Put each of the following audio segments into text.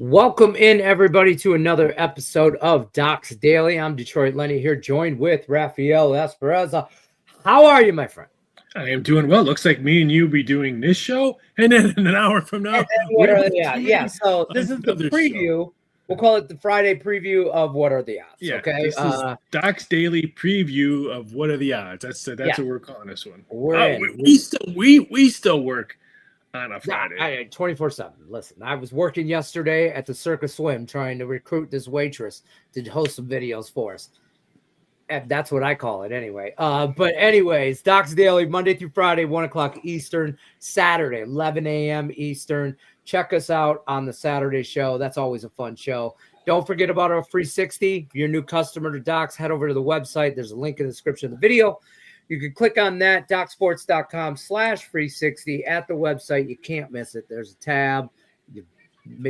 Welcome in, everybody, to another episode of Doc's Daily. I'm Detroit Lenny here, joined with Rafael Esperanza. How are you, my friend? I am doing well. Looks like me and you be doing this show, and then an hour from now, So this is the preview. Show. We'll call it the Friday preview of What Are the Odds. Yeah, okay. This is Doc's Daily preview of What Are the Odds. That's what we're calling this one. We still work on a Friday. 24/7. Listen, I was working yesterday at the Circus Swim trying to recruit this waitress to host some videos for us. And that's what I call it anyway. But anyways, Doc's Daily, Monday through Friday, 1 o'clock Eastern, Saturday, 11 a.m. Eastern. Check us out on the Saturday show. That's always a fun show. Don't forget about our free 60. If you're a new customer to Docs, head over to the website. There's a link in the description of the video. You can click on that, docsports.com/free60 at the website. You can't miss it. There's a tab. You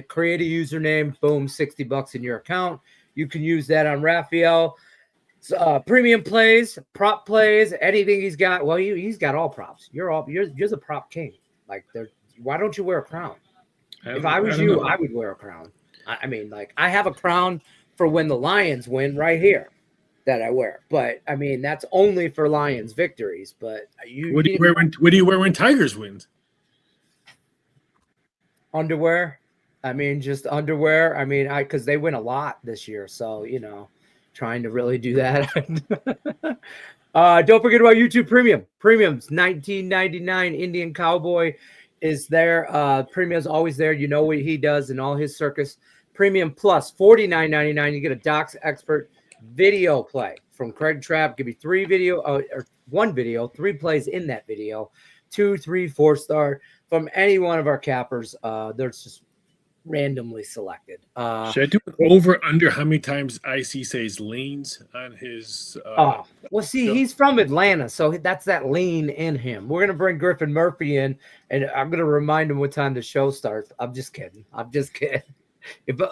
create a username, boom, $60 in your account. You can use that on Raphael. Premium plays, prop plays, anything he's got. Well, he's got all props. You're the prop king. Like, why don't you wear a crown? If I was you, I would wear a crown. I mean, like, I have a crown for when the Lions win right here that I wear. But I mean, that's only for Lions victories. But what do you wear when Tigers wins? Underwear. I mean, just underwear. I mean, because they win a lot this year, so trying to really do that. Don't forget about YouTube Premium. Premium's $19.99. Indian Cowboy is there. Premium's always there. You know what he does in all his circus. Premium Plus, $49.99. You get a Docs Expert video play from Craig Trapp. Give you one video, 3 plays in that video, 2, 3, 4 star from any one of our cappers. There's just randomly selected. Should I do it over under how many times IC says leans on his he's from Atlanta, so that's that lean in him. We're gonna bring Griffin Murphy in, and I'm gonna remind him what time the show starts. I'm just kidding. But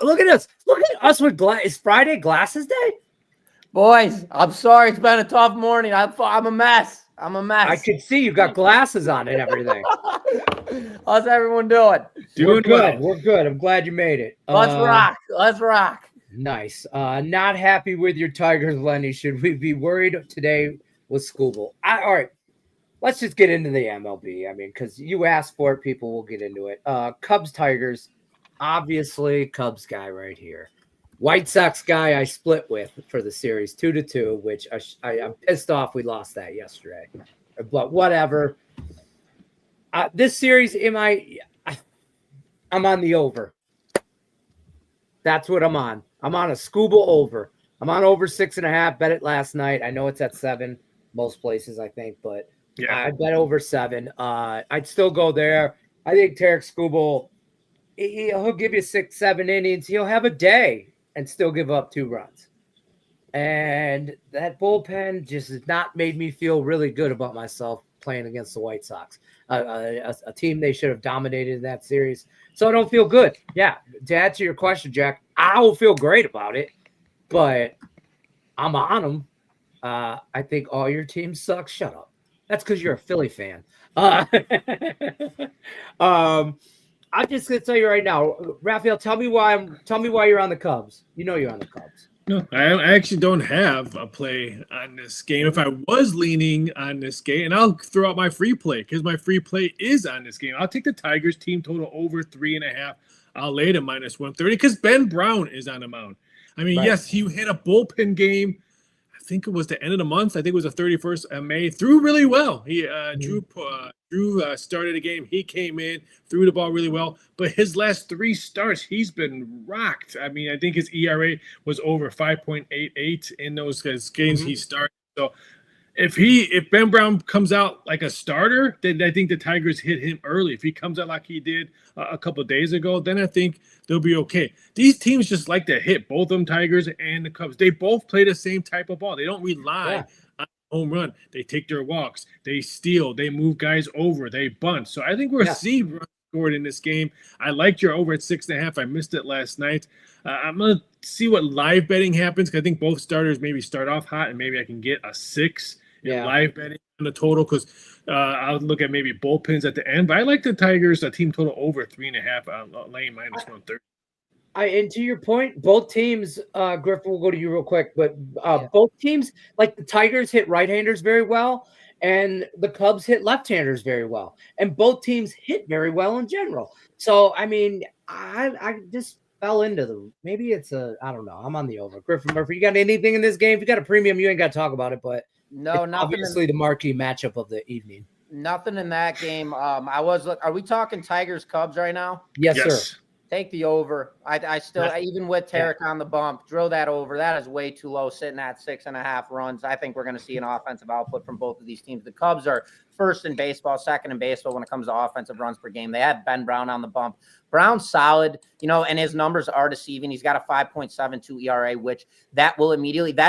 look at us with It's Friday Glasses Day. Boys, I'm sorry. It's been a tough morning. I'm a mess. I can see you got glasses on and everything. How's everyone doing? We're good. We're good. I'm glad you made it. Let's rock. Let's rock. Nice. Not happy with your Tigers, Lenny. Should we be worried today with Scooble? All right. Let's just get into the MLB. I mean, because you asked for it, people will get into it. Cubs, Tigers. Obviously, Cubs guy right here. White Sox guy I split with for the series 2-2, which I'm pissed off we lost that yesterday. But whatever. This series, I'm on the over. That's what I'm on. I'm on a Scooble over. I'm on over 6.5. Bet it last night. I know it's at 7 most places, I think, but yeah. I bet over 7. I'd still go there. I think Tarek Scooble, he'll give you 6-7 innings. He'll have a day and still give up 2 runs. And that bullpen just has not made me feel really good about myself playing against the White Sox, a team they should have dominated in that series. So I don't feel good. Yeah, to answer your question, Jack, I will feel great about it, but I'm on them. I think all your teams suck. Shut up. That's because you're a Philly fan. I'm just gonna tell you right now, Raphael. Tell me why you're on the Cubs. You know you're on the Cubs. No, I actually don't have a play on this game. If I was leaning on this game, and I'll throw out my free play because my free play is on this game. I'll take the Tigers team total over 3.5. I'll lay it at -130 because Ben Brown is on the mound. I mean, right. Yes, he had a bullpen game. I think it was the end of the month. I think it was the 31st of May. Threw really well. He Drew started a game. He came in, threw the ball really well. But his last 3 starts, he's been rocked. I mean, I think his ERA was over 5.88 in those games he started. So if Ben Brown comes out like a starter, then I think the Tigers hit him early. If he comes out like he did a couple of days ago, then I think they'll be okay. These teams just like to hit, both of them, Tigers and the Cubs. They both play the same type of ball. They don't rely on home run. They take their walks. They steal. They move guys over. They bunt. So I think we're seeing runs scored in this game. I liked your over at 6.5. I missed it last night. I'm going to see what live betting happens because I think both starters maybe start off hot and maybe I can get a 6 in live betting on the total because I'll look at maybe bullpens at the end. But I like the Tigers, a team total over 3.5, laying -130. And to your point, both teams, Griffin, we'll go to you real quick, but both teams, like the Tigers hit right-handers very well, and the Cubs hit left-handers very well, and both teams hit very well in general. So, I mean, I just fell into maybe it's I don't know. I'm on the over. Griffin Murphy, you got anything in this game? If you got a premium, you ain't got to talk about it, but no, nothing. Obviously, the marquee matchup of the evening. Nothing in that game. Are we talking Tigers Cubs right now? Yes, sir. Take the over. I still, even with Tarek on the bump, drill that over. That is way too low, sitting at 6.5 runs. I think we're going to see an offensive output from both of these teams. The Cubs are first in baseball, second in baseball when it comes to offensive runs per game. They have Ben Brown on the bump. Brown's solid, and his numbers are deceiving. He's got a 5.72 ERA, which that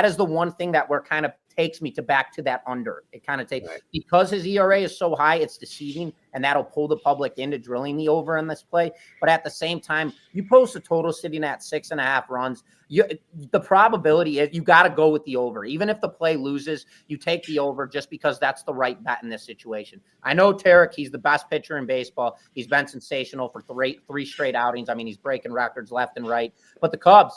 is the one thing that we're kind of takes me back to that under. It kind of takes because his ERA is so high, it's deceiving, and that'll pull the public into drilling the over in this play. But at the same time, you post a total sitting at 6.5 runs. The probability is you got to go with the over. Even if the play loses, you take the over just because that's the right bet in this situation. I know Tarek, he's the best pitcher in baseball. He's been sensational for three straight outings. I mean, he's breaking records left and right. But the Cubs,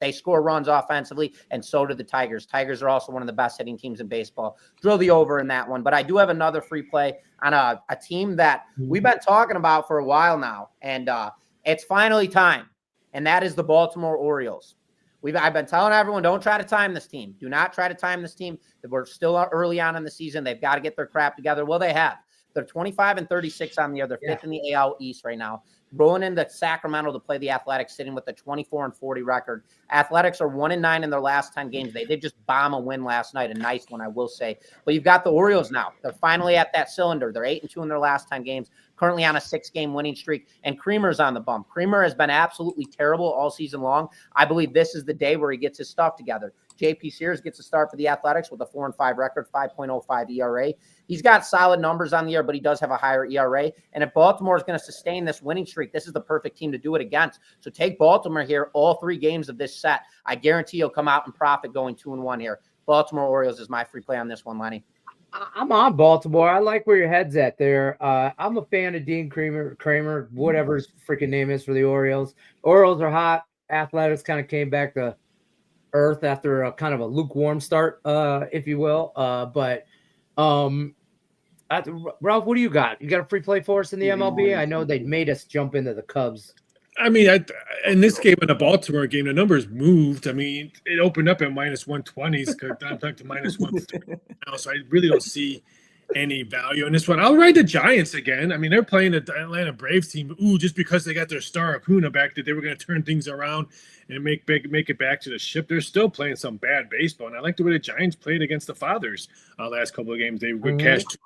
they score runs offensively, and so do the Tigers. Tigers are also one of the best hitting teams in baseball. Drill the over in that one. But I do have another free play on a team that we've been talking about for a while now, and it's finally time, and that is the Baltimore Orioles. I've been telling everyone, don't try to time this team. Do not try to time this team. We're still early on in the season. They've got to get their crap together. Well, they have. They're 25-36 on the year. They're fifth in the AL East right now. Rolling into Sacramento to play the Athletics, sitting with a 24-40 record. Athletics are 1-9 in their last 10 games. They did just bomb a win last night, a nice one, I will say. But you've got the Orioles now. They're finally at that cylinder. They're 8-2 in their last 10 games, currently on a 6-game winning streak. And Creamer's on the bump. Creamer has been absolutely terrible all season long. I believe this is the day where he gets his stuff together. J.P. Sears gets a start for the Athletics with a 4-5 record, 5.05 ERA. He's got solid numbers on the year, but he does have a higher ERA. And if Baltimore is going to sustain this winning streak, this is the perfect team to do it against. So take Baltimore here all 3 games of this set. I guarantee you'll come out and profit going 2-1 here. Baltimore Orioles is my free play on this one, Lenny. I'm on Baltimore. I like where your head's at there. I'm a fan of Dean Kramer, whatever his freaking name is for the Orioles. Orioles are hot. Athletics kind of came back to earth after a kind of a lukewarm start, if you will. But Ralph, what do you got? You got a free play for us in the MLB? I know they made us jump into the Cubs. I mean, in this game, in the Baltimore game, the numbers moved. I mean, it opened up at -120s. I'm back to -130 now, so I really don't see any value in this one. I'll ride the Giants again. I mean, they're playing the Atlanta Braves team. Just because they got their star Acuna back, that they were going to turn things around and make it back to the ship. They're still playing some bad baseball, and I like the way the Giants played against the Fathers last couple of games. They would cash 2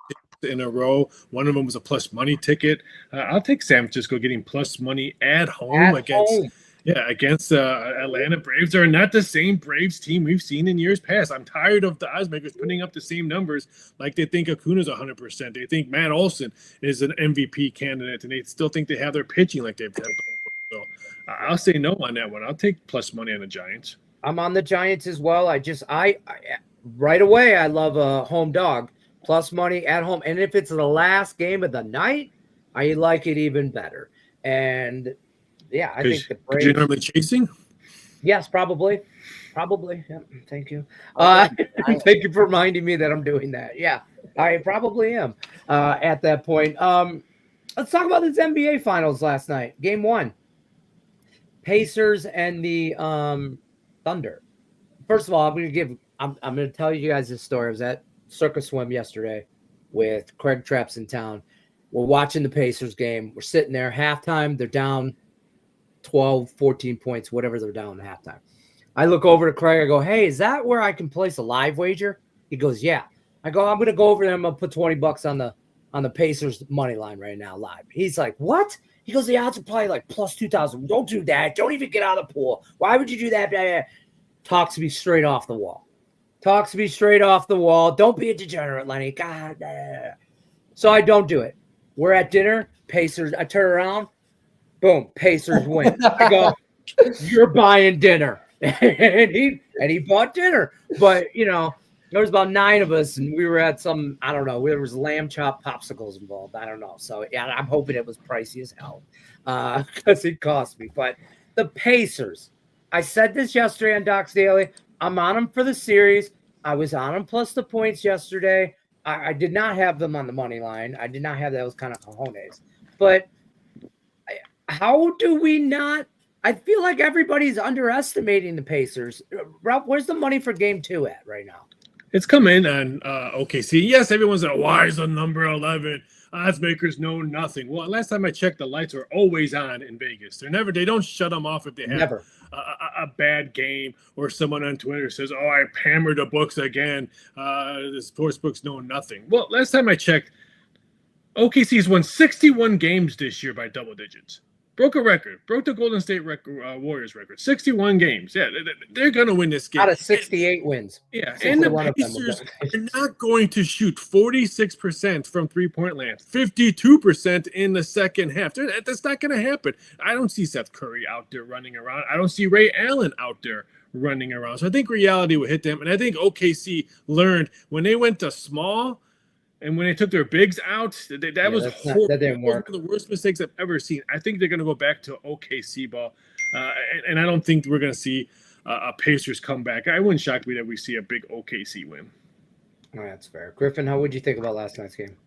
in a row. One of them was a plus money ticket. I'll take San Francisco getting plus money at home against Atlanta Braves. Are not the same Braves team we've seen in years past. I'm tired of the oddsmakers putting up the same numbers like they think Acuna's 100%. They think Matt Olson is an MVP candidate, and they still think they have their pitching like they've done before. So I'll say no on that one. I'll take plus money on the Giants. I'm on the Giants as well. I right away, I love a home dog. Plus money at home. And if it's the last game of the night, I like it even better. And yeah, I think the Braves. You're normally chasing? Yes, probably. Yeah, thank you. Thank you for reminding me that I'm doing that. Yeah, I probably am at that point. Let's talk about this NBA Finals last night. Game 1. Pacers and the Thunder. First of all, I'm going to tell you guys this story. I was at Circus Swim yesterday with Craig Trapp's in town. We're watching the Pacers game. We're sitting there halftime. They're down 12, 14 points, whatever they're down at halftime. I look over to Craig. I go, hey, is that where I can place a live wager? He goes, yeah. I go, I'm going to go over there. I'm going to put $20 on the Pacers money line right now live. He's like, what? He goes, the odds are probably like plus 2,000. Don't do that. Don't even get out of the pool. Why would you do that? Talks to me straight off the wall. Don't be a degenerate, Lenny. God. So I don't do it. We're at dinner. Pacers. I turn around. Boom. Pacers win. I go, you're buying dinner. and he bought dinner. But, there was about 9 of us, and we were at some, I don't know, there was lamb chop popsicles involved. I don't know. So, yeah, I'm hoping it was pricey as hell because it cost me. But the Pacers. I said this yesterday on Doc's Daily. I'm on them for the series. I was on them plus the points yesterday. I did not have them on the money line. I did not have those kind of cojones. But how do we not? I feel like everybody's underestimating the Pacers. Ralph, where's the money for game 2 at right now? It's come in on OKC. Yes, everyone's like, why is the number 11? Odds makers know nothing. Well, last time I checked, the lights are always on in Vegas. They don't shut them off if they have a bad game or someone on Twitter says, oh, I hammered the books again. The sports books know nothing. Well, last time I checked, OKC's won 61 games this year by double digits. Broke a record. Broke the Golden State Warriors record. 61 games. Yeah, they're going to win this game. Out of 68 wins. Yeah, and the Pacers are not going to shoot 46% from three-point land, 52% in the second half. That's not going to happen. I don't see Seth Curry out there running around. I don't see Ray Allen out there running around. So I think reality will hit them. And I think OKC learned when they went to small – and when they took their bigs out, that was horrible. That didn't work. One of the worst mistakes I've ever seen. I think they're going to go back to OKC ball. And I don't think we're going to see a Pacers come back. I wouldn't shock me that we see a big OKC win. Oh, that's fair. Griffin, how would you think about last night's game?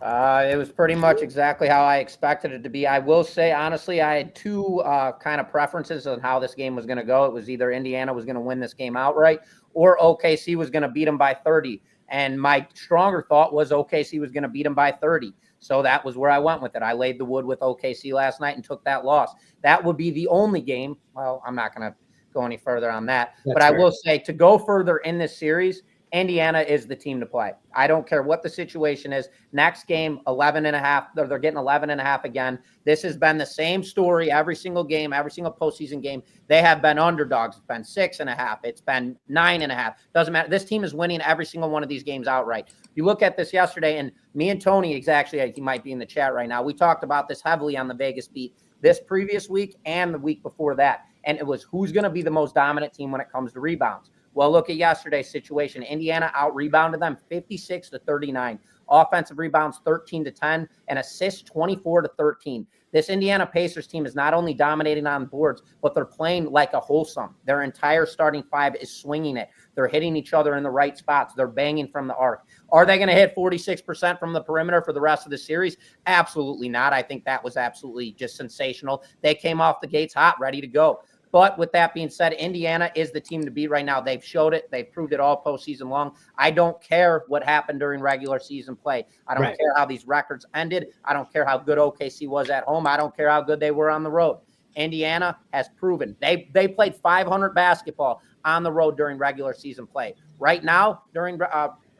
It was pretty much exactly how I expected it to be. I will say, honestly, I had two kind of preferences on how this game was going to go. It was either Indiana was going to win this game outright or OKC was going to beat them by 30. And my stronger thought was OKC was going to beat them by 30. So that was where I went with it. I laid the wood with OKC last night and took that loss. That would be the only game. Well, I'm not going to go any further on that. But I will say, to go further in this series, Indiana is the team to play. I don't care what the situation is. Next game, 11.5. They're getting 11.5 again. This has been the same story every single game, every single postseason game. They have been underdogs. It's been 6.5. It's been 9.5. Doesn't matter. This team is winning every single one of these games outright. You look at this yesterday, and me and Tony, he might be in the chat right now. We talked about this heavily on the Vegas beat this previous week and the week before that. And it was who's going to be the most dominant team when it comes to rebounds. Well, look at yesterday's situation. Indiana out-rebounded them 56-39. Offensive rebounds 13-10 and assists 24-13. This Indiana Pacers team is not only dominating on boards, but they're playing like a wholesome. Their entire starting five is swinging it. They're hitting each other in the right spots. They're banging from the arc. Are they going to hit 46% from the perimeter for the rest of the series? Absolutely not. I think that was absolutely just sensational. They came off the gates hot, ready to go. But with that being said, Indiana is the team to beat right now. They've showed it. They've proved it all postseason long. I don't care what happened during regular season play. I don't care how these records ended. I don't care how good OKC was at home. I don't care how good they were on the road. Indiana has proven. They played 500 basketball on the road during regular season play. Right now, during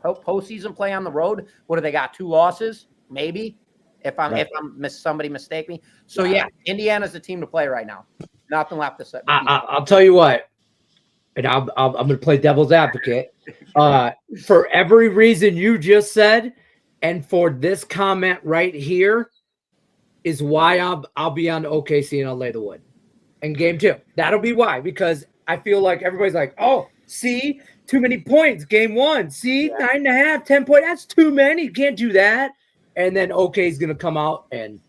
postseason play on the road, what do they got? 2 losses? Maybe. If somebody mistake me. So, yeah, Indiana's the team to play right now. Nothing left to say. I'll tell you what, and I'm going to play devil's advocate. For every reason you just said, and for this comment right here, is why I'll be on OKC and I'll lay the wood in game 2. That'll be why, because I feel like everybody's like, oh, see, too many points. Game 1, see, 9.5, 10 points. That's too many. You can't do that. And then OK is going to come out and.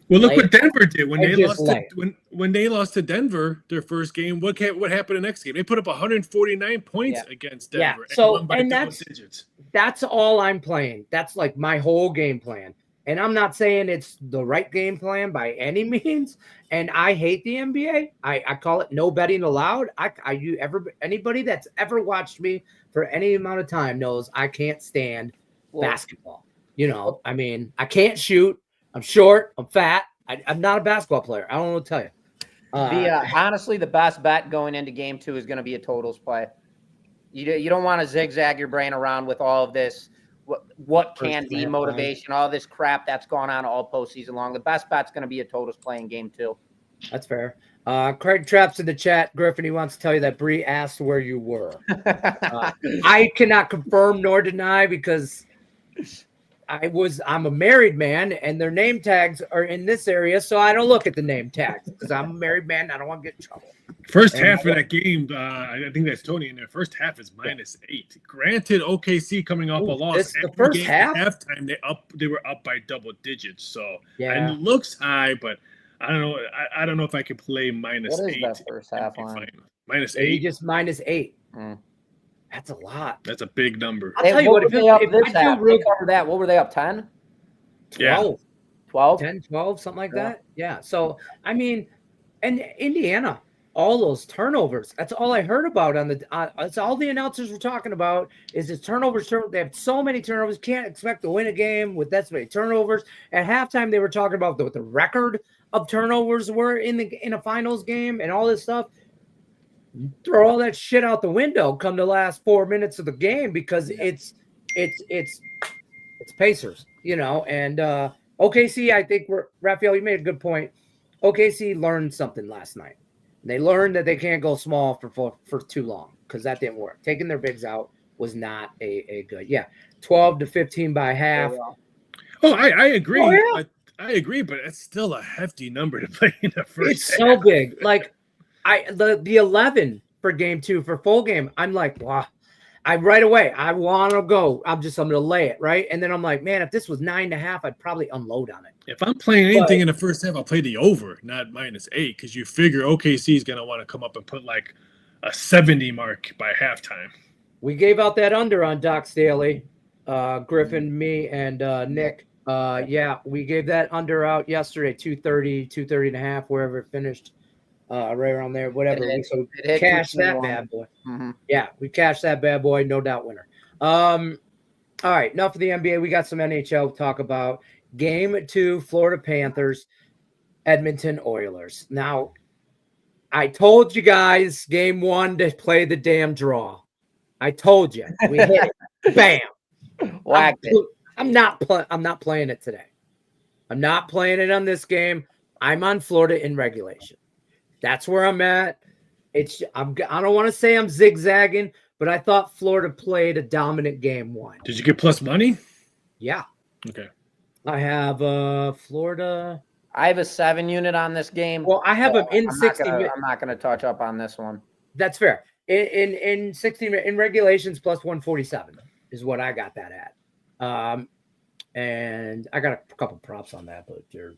Well, look what Denver did when they lost to Denver their first game. What happened the next game? They put up 149 points against Denver. Yeah. So that's all I'm playing. That's like my whole game plan. And I'm not saying it's the right game plan by any means. And I hate the NBA. I call it no betting allowed. Anybody that's ever watched me for any amount of time knows I can't stand basketball. I mean, I can't shoot. I'm short. I'm fat. I'm not a basketball player. I don't know what to tell you. Honestly, the best bet going into game 2 is going to be a totals play. You don't want to zigzag your brain around with all of this. What can be motivation? All this crap that's gone on all postseason long. The best bet's going to be a totals play in game 2. That's fair. Craig Trapp's in the chat. Griffin, he wants to tell you that Bree asked where you were. I cannot confirm nor deny because. I'm a married man and their name tags are in this area. So I don't look at the name tags because I'm a married man. I don't want to get in trouble. First half of that game, I think that's Tony in there. First half is -8. Granted, OKC coming off a loss. The first half? Halftime, they were up by double digits. So and it looks high, but I don't know. I don't know if I could play minus What is 8. that first half line? Minus Maybe 8. just -8. That's a lot. That's a big number. I'll tell you what. If they covered that, what were they up 10? 12. 12? 10, 12, something like that. Yeah. So, I mean, and Indiana, all those turnovers. That's all I heard about on the. That's all the announcers were talking about is the turnovers. They have so many turnovers. Can't expect to win a game with that many turnovers. At halftime, they were talking about what the record of turnovers were in a finals game and all this stuff. Throw all that shit out the window come the last 4 minutes of the game because it's Pacers, and OKC, I think Raphael, you made a good point. OKC learned something last night. They learned that they can't go small for too long because that didn't work. Taking their bigs out was not a good. 12 to 15 by half. Oh, I agree. Oh, yeah. I agree, but it's still a hefty number to play in the first. It's so big. Like the 11 for game 2 for full game. I'm like, wow. Right away, I want to go. I'm going to lay it, right? And then I'm like, man, if this was 9.5, I'd probably unload on it. If I'm playing anything in the first half, I'll play the over, not -8, because you figure OKC is going to want to come up and put like a 70 mark by halftime. We gave out that under on Doc's Daily, Griffin, me, and Nick. We gave that under out yesterday, 230 and a half, wherever it finished. Right around there, whatever. So cash that bad boy. Mm-hmm. Yeah, we cashed that bad boy, no doubt winner. All right, enough of the NBA. We got some NHL to talk about. Game 2, Florida Panthers, Edmonton Oilers. Now, I told you guys game 1 to play the damn draw. I told you. We hit it. Bam. Whacked it. I'm not playing it today. I'm not playing it on this game. I'm on Florida in regulation. That's where I'm at. I don't want to say I'm zigzagging, but I thought Florida played a dominant game 1. Did you get plus money? Yeah. Okay. I have Florida. I have a 7 unit on this game. Well, I have them in 60 minutes. I'm not going to touch up on this one. That's fair. In 60 minutes, in regulations, plus 147 is what I got that at. And I got a couple props on that, but your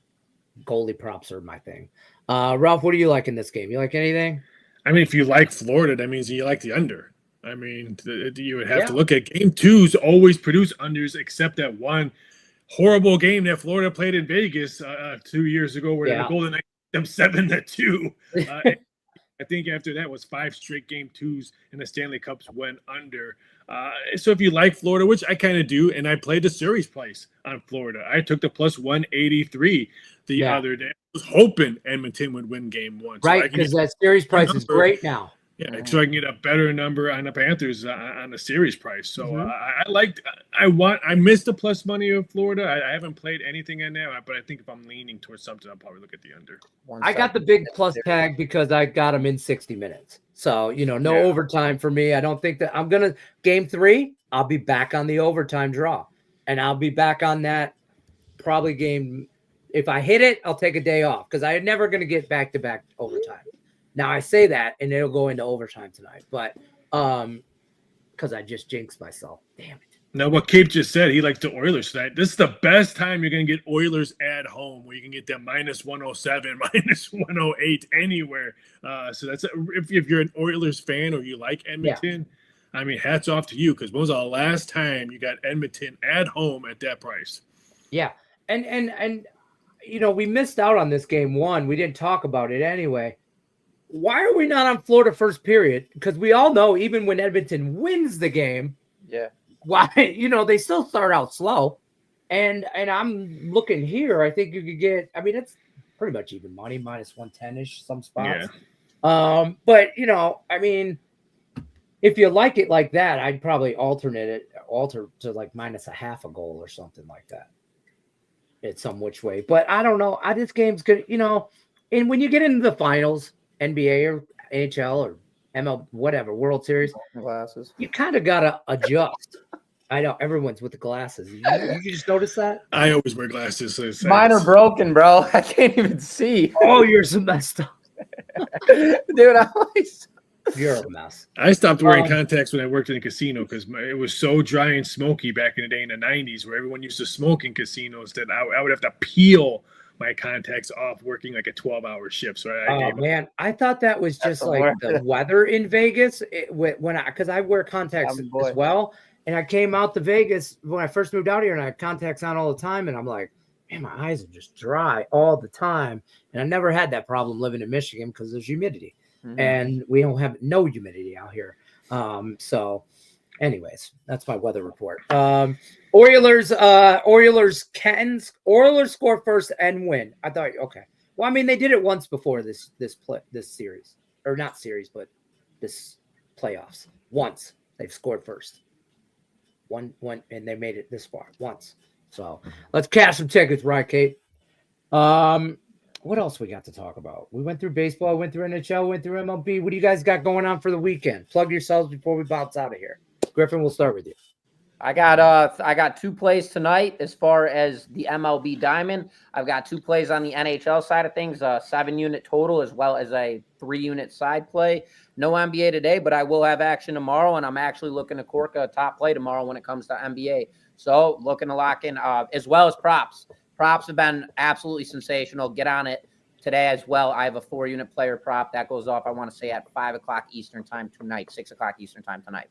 goalie props are my thing. Ralph, what do you like in this game? You like anything? I mean, if you like Florida, that means you like the under. I mean, you would have to look at game 2s always produce unders, except that one horrible game that Florida played in Vegas 2 years ago, where the Golden Knights them 7-2. I think after that was 5 straight game 2s, and the Stanley Cups went under. So if you like Florida, which I kind of do, and I played the series price on Florida, I took the plus 183 the other day. I was hoping Edmonton would win game 1. Right, because that series price is great now. Yeah, so I can get a better number on the Panthers on the series price. So I missed the plus money of Florida. I haven't played anything in there, but I think if I'm leaning towards something, I'll probably look at the under. I got the big plus tag because I got them in 60 minutes. So, no overtime for me. I don't think that I'm going to game 3. I'll be back on the overtime draw, and I'll be back on that probably game. If I hit it, I'll take a day off because I'm never going to get back-to-back overtime. Now I say that, and it'll go into overtime tonight, but because I just jinxed myself. Damn it. Now, what Cape just said, he likes the Oilers tonight. This is the best time you're going to get Oilers at home, where you can get them minus 107, minus 108 anywhere. So that's if you're an Oilers fan or you like Edmonton, I mean, hats off to you, because when was the last time you got Edmonton at home at that price? Yeah, and we missed out on this game 1. We didn't talk about it anyway. Why are we not on Florida first period? Because we all know even when Edmonton wins the game, why they still start out slow. And I'm looking here. I think you could get. I mean, it's pretty much even money, minus 110-ish some spots. Yeah. But I mean, if you like it like that, I'd probably alter to like minus a half a goal or something like that. It's some which way, but I don't know. This game's good, and when you get into the finals, NBA or NHL or ML, whatever, World Series, glasses, you kind of got to adjust. I know everyone's with the glasses. You just notice that? I always wear glasses. So mine are broken, bro. I can't even see. Oh, you're so messed up. Dude, you're a mess. I stopped wearing contacts when I worked in a casino because it was so dry and smoky back in the day in the 90s, where everyone used to smoke in casinos that I would have to peel my contacts off working like a 12-hour shift. So I thought that was just like the weather in Vegas because I wear contacts as well. And I came out to Vegas when I first moved out here, and I had contacts on all the time. And I'm like, man, my eyes are just dry all the time. And I never had that problem living in Michigan because there's humidity. And we don't have no humidity out here. So anyways, that's my weather report. Oilers score first and win. I thought, okay. Well, I mean, they did it once before this series, or not series, but this playoffs. Once they've scored first. One, and they made it this far once. So let's cash some tickets, right, Kate? What else we got to talk about? We went through baseball, went through NHL, went through MLB. What do you guys got going on for the weekend? Plug yourselves before we bounce out of here. Griffin, we'll start with you. I got 2 plays tonight as far as the MLB Diamond. I've got 2 plays on the NHL side of things, a 7-unit total as well as a 3-unit side play. No NBA today, but I will have action tomorrow, and I'm actually looking to cork a top play tomorrow when it comes to NBA. So looking to lock in as well as props. Props have been absolutely sensational. Get on it today as well. I have a 4-unit player prop that goes off, I want to say, at 5 o'clock Eastern time tonight, 6 o'clock Eastern time tonight.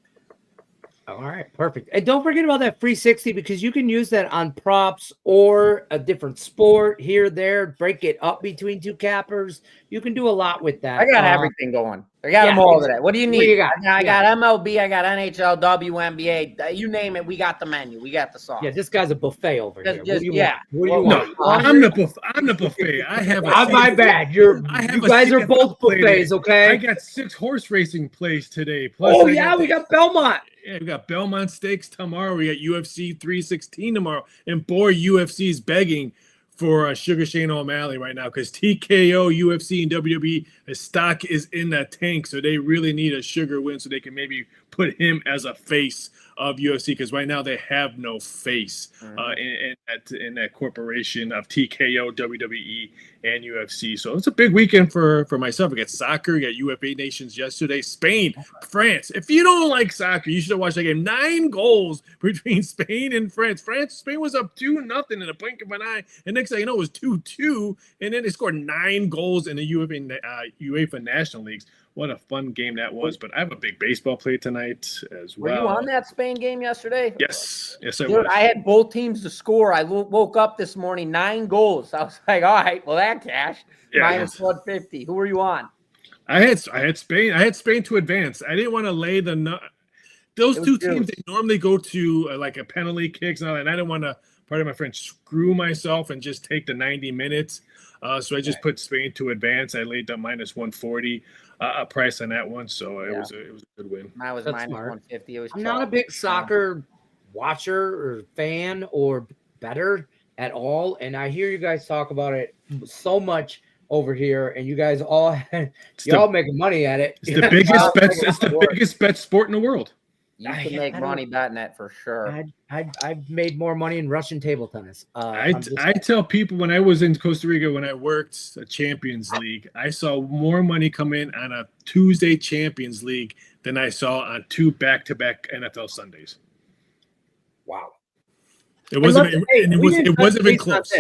All right, perfect. And don't forget about that free 60 because you can use that on props or a different sport here, there, break it up between 2 cappers. You can do a lot with that. I got everything going. I got them all today. What do you need? You got? I got MLB, I got NHL, WNBA. You name it, we got the menu. We got the sauce. Yeah, this guy's a buffet over here. What do you want? I'm the buffet. I have my bad. You guys are both buffets, okay? I got 6 horse racing plays today. Plus we got Belmont. Yeah, we got Belmont Stakes tomorrow. We got UFC 316 tomorrow. And boy, UFC's begging for Sugar Shane O'Malley right now because TKO, UFC, and WWE, the stock is in the tank. So they really need a Sugar win so they can maybe put him as a face of UFC because right now they have no face in that corporation of TKO, WWE, and UFC. So it's a big weekend for myself. We got soccer, we got UFA Nations yesterday, Spain, France. If you don't like soccer, you should have watched that game. 9 goals between Spain and France. Spain was up 2-0 in a blink of an eye, and next thing you know, it was 2-2, and then they scored 9 goals in the UEFA National Leagues. What a fun game that was. But I have a big baseball play tonight as well. Were you on that Spain game yesterday? Yes, I was. I had both teams to score. I woke up this morning, 9 goals. I was like, all right, well, that cashed. Minus 150. Who were you on? I had Spain. I had Spain to advance. I didn't want to lay those 2 teams, they normally go to like a penalty kicks and all that. And I didn't want to, pardon my French, screw myself and just take the 90 minutes. So I just put Spain to advance. I laid the minus 140 a price on that one. So it was a good win. I was minus 150. I'm not a big soccer watcher or fan or better at all. And I hear you guys talk about it so much over here, and you guys all making money at it. It's the biggest bets. It's the biggest bet sport in the world. You can make money betting it for sure. I've made more money in Russian table tennis. I tell people when I was in Costa Rica, when I worked a Champions League, I saw more money come in on a Tuesday Champions League than I saw on 2 back-to-back NFL Sundays. Wow. It wasn't even close.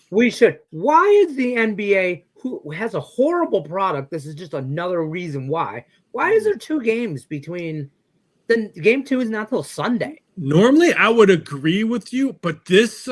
We should. Why is the NBA, who has a horrible product, this is just another reason why is there 2 games between – then game 2 is not till Sunday. Normally, I would agree with you, but this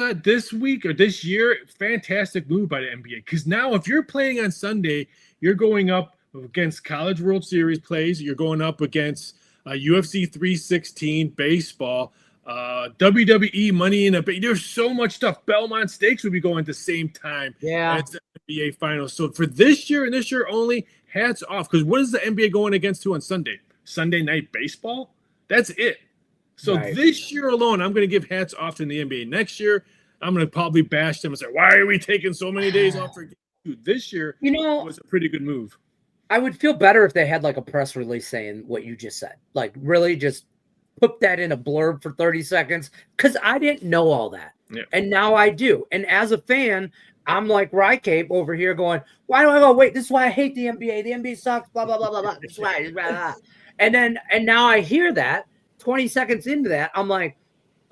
week or this year, fantastic move by the NBA. Because now, if you're playing on Sunday, you're going up against College World Series plays. You're going up against UFC 316 baseball, WWE Money in a Bank. There's so much stuff. Belmont Stakes would be going at the same time. Yeah, as the NBA Finals. So for this year and this year only, hats off. Because what is the NBA going against on Sunday? Sunday Night Baseball. That's it. So This year alone, I'm going to give hats off to the NBA. Next year, I'm going to probably bash them and say, why are we taking so many days off for this year? Was a pretty good move. I would feel better if they had like a press release saying what you just said. Like really just put that in a blurb for 30 seconds because I didn't know all that. Yeah. And now I do. And as a fan, I'm like Rycape over here going, why do I go, wait, this is why I hate the NBA. The NBA sucks, blah, blah, blah, blah, blah. This is why, blah, blah. And now I hear that 20 seconds into that, I'm like,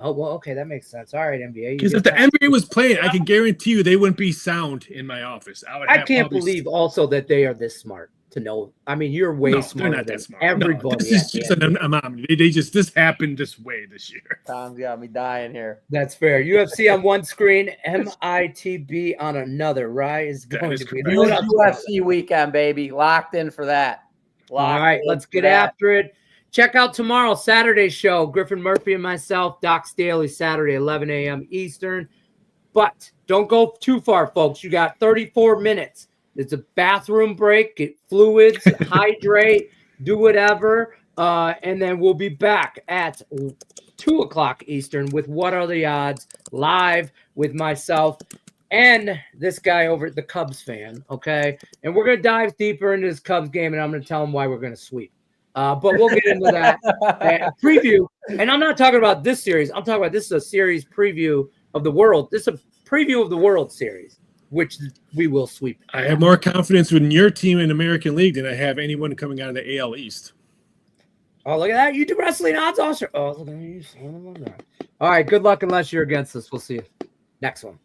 Oh, well, okay, that makes sense. All right, NBA. Because if the NBA was playing, I can guarantee you they wouldn't be sound in my office. I can't believe also that they are this smart to know. I mean, you're way smarter than everybody. This is just an anomaly. This happened this way this year. Tom's got me dying here. That's fair. UFC on one screen, MITB on another. Right is going to be UFC weekend, baby. Locked in for that. All right, let's get after it. Check out tomorrow, Saturday's show. Griffin Murphy and myself, Doc's Daily, Saturday, 11 a.m. Eastern. But don't go too far, folks. You got 34 minutes. It's a bathroom break. Get fluids, hydrate, do whatever. And then we'll be back at 2 o'clock Eastern with What Are the Odds, live with myself and this guy over at the Cubs fan, okay? And we're going to dive deeper into this Cubs game, and I'm going to tell him why we're going to sweep. But we'll get into that preview. And I'm not talking about this series. I'm talking about this is a series preview of the World. This is a preview of the World Series, which we will sweep. I have more confidence in your team in American League than I have anyone coming out of the AL East. Oh, look at that. You do wrestling odds also. Oh, look at you. All right, good luck unless you're against us. We'll see you next one.